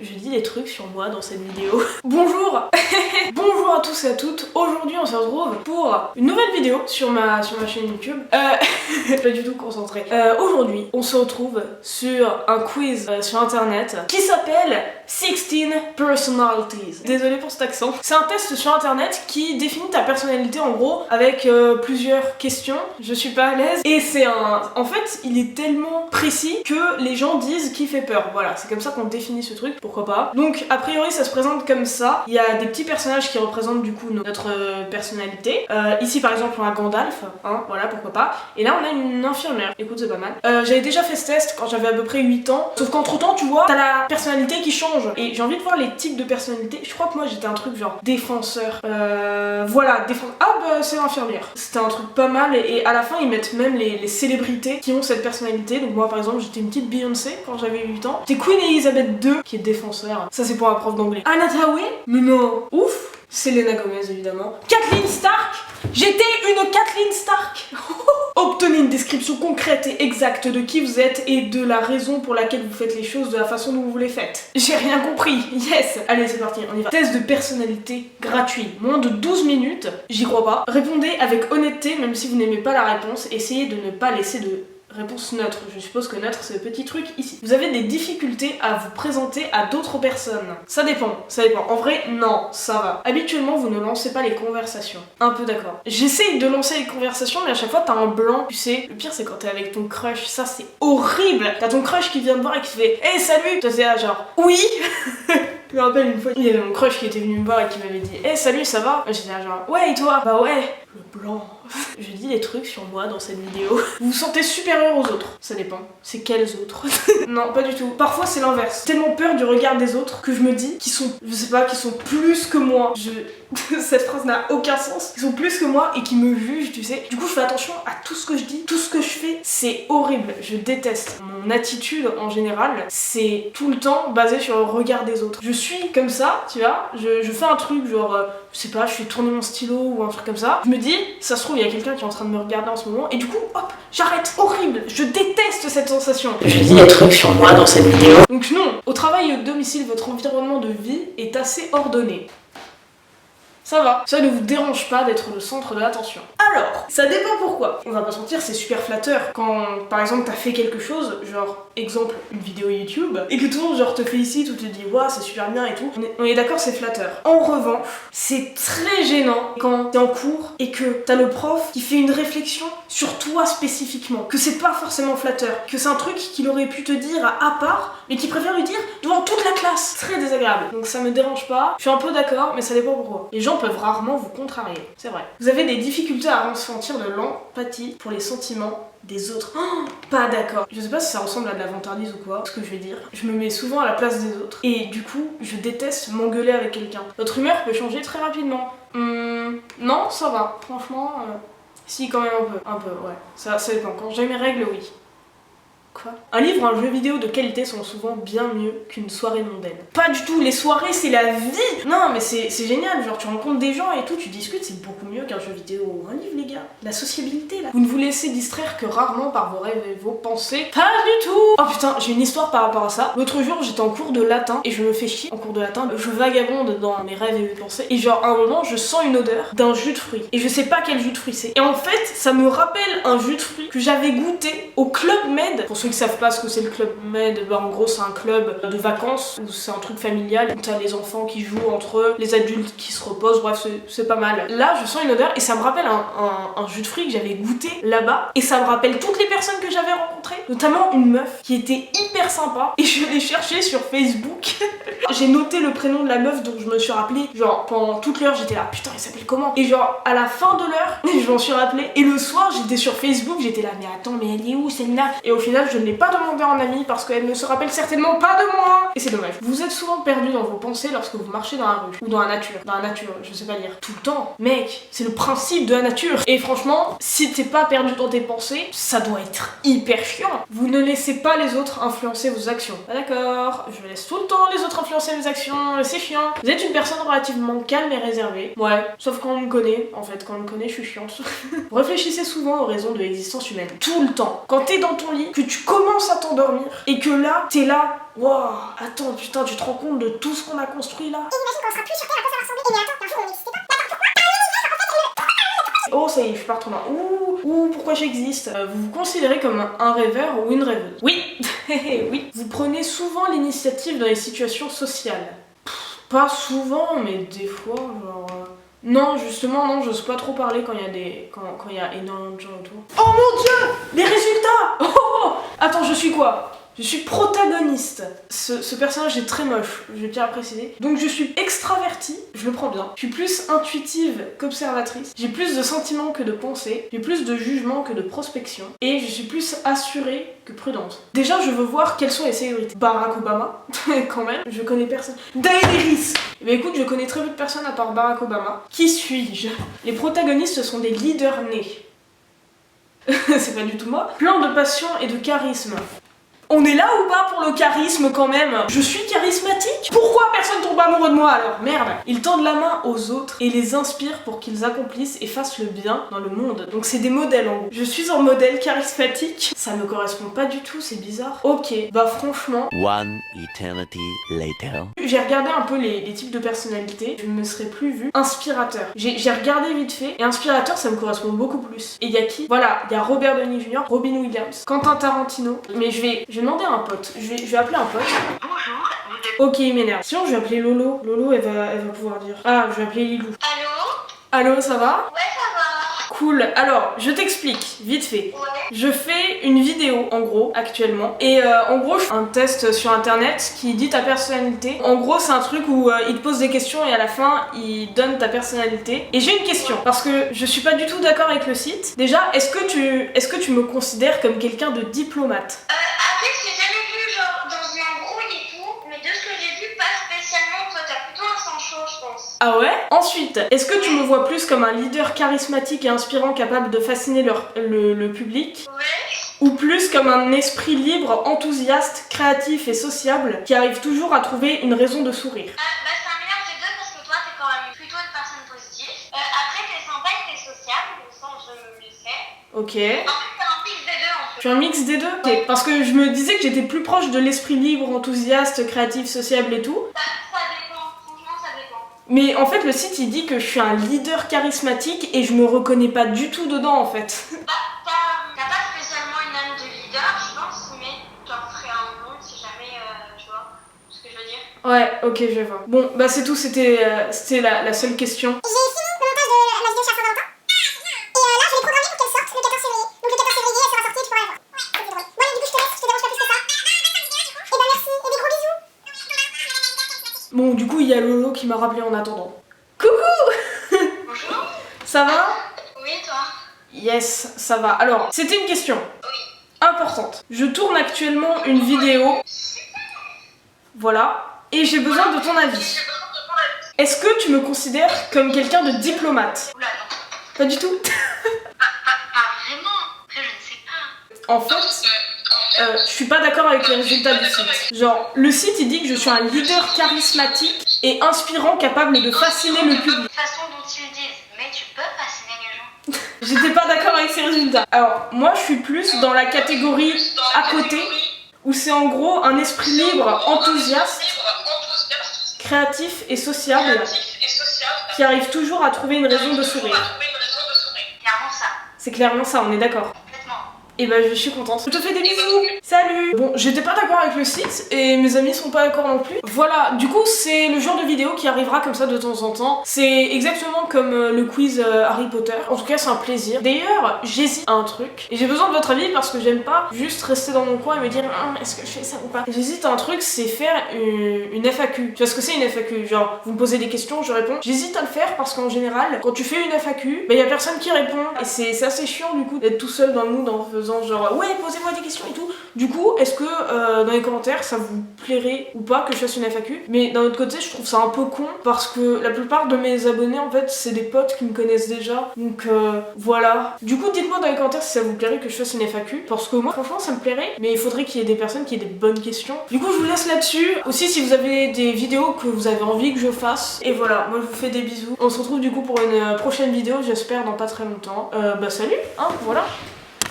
Je dis des trucs sur moi dans cette vidéo. Bonjour. Bonjour à tous et à toutes. Aujourd'hui on se retrouve pour une nouvelle vidéo sur ma chaîne YouTube. Pas du tout concentrée. Aujourd'hui on se retrouve sur un quiz sur internet qui s'appelle 16 Personalities. Désolée pour cet accent. C'est un test sur internet qui définit ta personnalité en gros avec plusieurs questions. Je suis pas à l'aise. Et c'est en fait il est tellement précis que les gens disent qui fait peur. Voilà, c'est comme ça qu'on définit ce truc, pourquoi pas. Donc a priori ça se présente comme ça. Il y a des petits personnages qui représentent du coup notre personnalité. Ici par exemple on a Gandalf, hein, voilà pourquoi pas. Et là on a une infirmière, écoute c'est pas mal. J'avais déjà fait ce test quand j'avais à peu près 8 ans. Sauf qu'entre temps tu vois, t'as la personnalité qui change. Et j'ai envie de voir les types de personnalités. Je crois que moi j'étais un truc genre défenseur. Voilà, ah bah c'est l'infirmière. C'était un truc pas mal et à la fin ils mettent même les célébrités qui ont cette personnalité. Donc moi par exemple j'étais une petite Beyoncé quand j'avais 8 ans. J'étais Queen Elizabeth II qui est défenseur. Ça c'est pour un prof d'anglais. Anna Thaoué? Mais non. Ouf. Selena Gomez évidemment. Kathleen Stark. J'étais une Kathleen Stark. Obtenez une description concrète et exacte de qui vous êtes et de la raison pour laquelle vous faites les choses de la façon dont vous les faites. J'ai rien compris. Yes. Allez c'est parti, on y va. Test de personnalité gratuit. Moins de 12 minutes. J'y crois pas. Répondez avec honnêteté même si vous n'aimez pas la réponse. Essayez de ne pas laisser de réponse neutre, je suppose que neutre c'est le petit truc ici. Vous avez des difficultés à vous présenter à d'autres personnes. Ça dépend. En vrai, non, ça va. Habituellement, vous ne lancez pas les conversations. Un peu d'accord. J'essaye de lancer les conversations, mais à chaque fois t'as un blanc. Tu sais, le pire c'est quand t'es avec ton crush, ça c'est horrible. T'as ton crush qui vient te voir et qui fait « Hey salut !» Toi t'es là genre « Oui !» Je me rappelle une fois, il y avait mon crush qui était venu me voir et qui m'avait dit « Hey salut, ça va ?» J'étais là genre « Ouais et toi ?» Bah ouais. Le blanc. Je dis des trucs sur moi dans cette vidéo. Vous vous sentez supérieur aux autres. Ça dépend. C'est quels autres? Non, pas du tout. Parfois c'est l'inverse. Tellement peur du regard des autres que je me dis qu'ils sont, je sais pas, qu'ils sont plus que moi. Cette phrase n'a aucun sens. Ils sont plus que moi et qui me jugent, tu sais. Du coup, je fais attention à tout ce que je dis, tout ce que je fais. C'est horrible. Je déteste. Mon attitude en général, c'est tout le temps basé sur le regard des autres. Je suis comme ça, tu vois. Je fais un truc genre, je sais pas, je fais tourner mon stylo ou un truc comme ça. Je me dis, ça se trouve, il y a quelqu'un qui est en train de me regarder en ce moment. Et du coup, hop, j'arrête. Horrible. Je déteste cette sensation. Je dis des trucs sur moi dans cette vidéo. Donc non, au travail et au domicile, votre environnement de vie est assez ordonné. Ça va, ça ne vous dérange pas d'être le centre de l'attention. Alors, ça dépend pourquoi. On va pas se mentir, c'est super flatteur quand, par exemple, t'as fait quelque chose, genre, exemple, une vidéo YouTube, et que tout le monde, genre, te félicite ou te dit, waouh, c'est super bien et tout. On est d'accord, c'est flatteur. En revanche, c'est très gênant quand t'es en cours et que t'as le prof qui fait une réflexion sur toi spécifiquement, que c'est pas forcément flatteur, que c'est un truc qu'il aurait pu te dire à part, mais qu'il préfère lui dire devant toute la classe. Très désagréable. Donc ça me dérange pas. Je suis un peu d'accord, mais ça dépend pourquoi. Les gens peuvent rarement vous contrarier, c'est vrai. Vous avez des difficultés à ressentir de l'empathie pour les sentiments des autres. Oh, pas d'accord. Je sais pas si ça ressemble à de la vantardise ou quoi, ce que je vais dire. Je me mets souvent à la place des autres. Et du coup, je déteste m'engueuler avec quelqu'un. Votre humeur peut changer très rapidement. Non, ça va. Franchement, si quand même un peu, ouais. Ça dépend. Quand j'ai mes règles, oui. Quoi? Un livre ou un jeu vidéo de qualité sont souvent bien mieux qu'une soirée mondaine. Pas du tout, les soirées c'est la vie. Non mais c'est génial, genre tu rencontres des gens et tout, tu discutes, c'est beaucoup mieux qu'un jeu vidéo ou un livre les gars. La sociabilité là. Vous ne vous laissez distraire que rarement par vos rêves et vos pensées. Pas du tout. Oh putain, j'ai une histoire par rapport à ça. L'autre jour j'étais en cours de latin et je me fais chier en cours de latin. Je vagabonde dans mes rêves et mes pensées et genre à un moment je sens une odeur d'un jus de fruits. Et je sais pas quel jus de fruits c'est. Et en fait ça me rappelle un jus de fruits que j'avais goûté au Club Med. Pour ceux qui savent pas ce que c'est le Club Med, bah en gros c'est un club de vacances où c'est un truc familial où t'as les enfants qui jouent entre eux, les adultes qui se reposent, bref c'est pas mal. Là je sens une odeur et ça me rappelle un jus de fruits que j'avais goûté là-bas et ça me rappelle toutes les personnes que j'avais rencontrées, notamment une meuf qui était hyper sympa et je l'ai cherchée sur Facebook. J'ai noté le prénom de la meuf donc je me suis rappelé, genre pendant toute l'heure j'étais là putain elle s'appelle comment, et genre à la fin de l'heure je m'en suis rappelé et le soir j'étais sur Facebook, j'étais là mais attends mais elle est où celle-là, et au final je ne l'ai pas demandé en ami parce qu'elle ne se rappelle certainement pas de moi et c'est dommage. Vous êtes souvent perdu dans vos pensées lorsque vous marchez dans la rue ou dans la nature. Dans la nature, je sais pas lire. Tout le temps, mec, c'est le principe de la nature. Et franchement, si t'es pas perdu dans tes pensées, ça doit être hyper chiant. Vous ne laissez pas les autres influencer vos actions. Ah d'accord, je laisse tout le temps les autres influencer mes actions, c'est chiant. Vous êtes une personne relativement calme et réservée. Ouais, sauf quand on me connaît. En fait, quand on me connaît, je suis chiante. Vous réfléchissez souvent aux raisons de l'existence humaine. Tout le temps. Quand t'es dans ton lit, que tu commences à t'endormir et que là, t'es là Waouh, attends, putain, tu te rends compte de tout ce qu'on a construit là? Et imagine quand on sera plus sur Terre, à quoi ça va ressembler? Et mais attends, un jour on n'existait pas. Oh, ça y est, je pars trop loin. Ouh, pourquoi j'existe? Vous vous considérez comme un rêveur ou une rêveuse? Oui, oui. Vous prenez souvent l'initiative dans les situations sociales? Pas souvent, mais des fois, genre... Non, justement, non, j'ose pas trop parler quand il y a quand il y a énormément de gens autour. Oh mon dieu! Les résultats! Oh! Attends, je suis quoi? Je suis protagoniste. Ce personnage est très moche, je tiens à préciser. Donc je suis extravertie, je le prends bien. Je suis plus intuitive qu'observatrice. J'ai plus de sentiments que de pensées. J'ai plus de jugement que de prospection. Et je suis plus assurée que prudente. Déjà, je veux voir quelles sont les célébrités. Barack Obama, quand même, je connais personne. Daenerys! Eh bien écoute, je connais très peu de personnes à part Barack Obama. Qui suis-je? Les protagonistes sont des leaders nés. C'est pas du tout moi. Plein de passion et de charisme. On est là ou pas pour le charisme quand même? Je suis charismatique? Pourquoi personne tombe amoureux de moi alors? Merde! Ils tendent la main aux autres et les inspirent pour qu'ils accomplissent et fassent le bien dans le monde. Donc c'est des modèles en gros. Je suis un modèle charismatique. Ça me correspond pas du tout, c'est bizarre. Ok, bah franchement... One eternity later. J'ai regardé un peu les types de personnalités. Je me serais plus vue inspirateur. J'ai regardé vite fait et inspirateur ça me correspond beaucoup plus. Et il y a qui? Voilà, il y a Robert Downey Jr., Robin Williams, Quentin Tarantino. Mais je vais demander à un pote. Je vais appeler un pote. Bonjour, vous êtes... Ok, il m'énerve. Sinon, je vais appeler Lolo. Lolo, elle va pouvoir dire. Ah, je vais appeler Lilou. Allô? Allô, ça va? Ouais, ça va. Cool. Alors, je t'explique, vite fait. Ouais. Je fais une vidéo, en gros, actuellement. Et en gros, je fais un test sur internet qui dit ta personnalité. En gros, c'est un truc où il te pose des questions et à la fin, il donne ta personnalité. Et j'ai une question, parce que je suis pas du tout d'accord avec le site. Déjà, est-ce que tu me considères comme quelqu'un de diplomate? Après, j'ai jamais vu genre dans une embrouille et tout, mais de ce que j'ai vu, pas spécialement. Toi, t'as plutôt un sang chaud, je pense. Ah ouais? Ensuite, est-ce que tu me vois plus comme un leader charismatique et inspirant capable de fasciner le public? Ouais. Ou plus comme un esprit libre, enthousiaste, créatif et sociable qui arrive toujours à trouver une raison de sourire? Bah, c'est un mélange des deux parce que toi, t'es quand même plutôt une personne positive. Après, t'es sympa et t'es sociable, donc ça, je le sais. Ok. En fait, t'es un mix des deux en fait. Je suis un mix des deux? Ok. Parce que je me disais que j'étais plus proche de l'esprit libre, enthousiaste, créatif, sociable et tout. Ça dépend, franchement, ça dépend. Mais en fait, le site il dit que je suis un leader charismatique et je me reconnais pas du tout dedans en fait. Bah, t'as pas spécialement une âme de leader, je pense, mais t'en ferais un bon si jamais, tu vois ce que je veux dire. Ouais, ok, je vois. Bon, bah c'est tout, c'était la seule question. J'ai fini le montage de la vidéo chez Saint-Valentin. Et là, je l'ai programmée pour qu'elle sorte le 14 février. Donc le 14 février, elle sera sortie et tu pourras la voir. Ouais, c'est drôle. Bon, allez, du coup, je te laisse, je te dérange pas plus que ça. Et bah, merci, et des gros bisous. Bon, du coup, il y a Lolo qui m'a rappelé en attendant. Coucou! Bonjour. Ça va? Oui, toi? Yes, ça va. Alors, c'était une question Oui. importante. Je tourne actuellement une vidéo. Voilà. Et j'ai besoin de ton avis. Est-ce que tu me considères comme quelqu'un de diplomate? Oula, non. Pas du tout. Pas vraiment. Après, je ne sais pas. En fait, je suis pas d'accord avec les résultats du site. Genre, le site il dit que je suis un leader charismatique et inspirant capable de fasciner le public. De façon dont ils le disent, mais tu peux fasciner les gens. J'étais pas d'accord avec ces résultats. Alors, moi je suis plus dans la catégorie à côté, où c'est en gros un esprit libre, enthousiaste, créatif et sociable, qui arrive toujours à trouver une raison de sourire. Clairement ça. C'est clairement ça, on est d'accord. Complètement. Et bah je suis contente. Je te fais des bisous. Salut. Bon, j'étais pas d'accord avec le site et mes amis sont pas d'accord non plus. Voilà, du coup c'est le genre de vidéo qui arrivera comme ça de temps en temps. C'est exactement comme le quiz Harry Potter. En tout cas c'est un plaisir. D'ailleurs j'hésite à un truc et j'ai besoin de votre avis parce que j'aime pas juste rester dans mon coin et me dire est-ce que je fais ça ou pas. J'hésite à un truc, c'est faire une FAQ. Tu vois ce que c'est une FAQ? Genre vous me posez des questions, je réponds. J'hésite à le faire parce qu'en général quand tu fais une FAQ, bah y a personne qui répond et c'est assez chiant du coup d'être tout seul dans le mood en faisant genre ouais posez-moi des questions et tout. Du coup est-ce que dans les commentaires ça vous plairait ou pas que je fasse une FAQ? Mais d'un autre côté je trouve ça un peu con parce que la plupart de mes abonnés en fait c'est des potes qui me connaissent déjà, donc voilà. Du coup dites-moi dans les commentaires si ça vous plairait que je fasse une FAQ parce que moi franchement ça me plairait, mais il faudrait qu'il y ait des personnes qui aient des bonnes questions. Du coup je vous laisse là-dessus. Aussi si vous avez des vidéos que vous avez envie que je fasse, et voilà, moi je vous fais des bisous. On se retrouve du coup pour une prochaine vidéo, j'espère dans pas très longtemps. Bah salut, hein, voilà.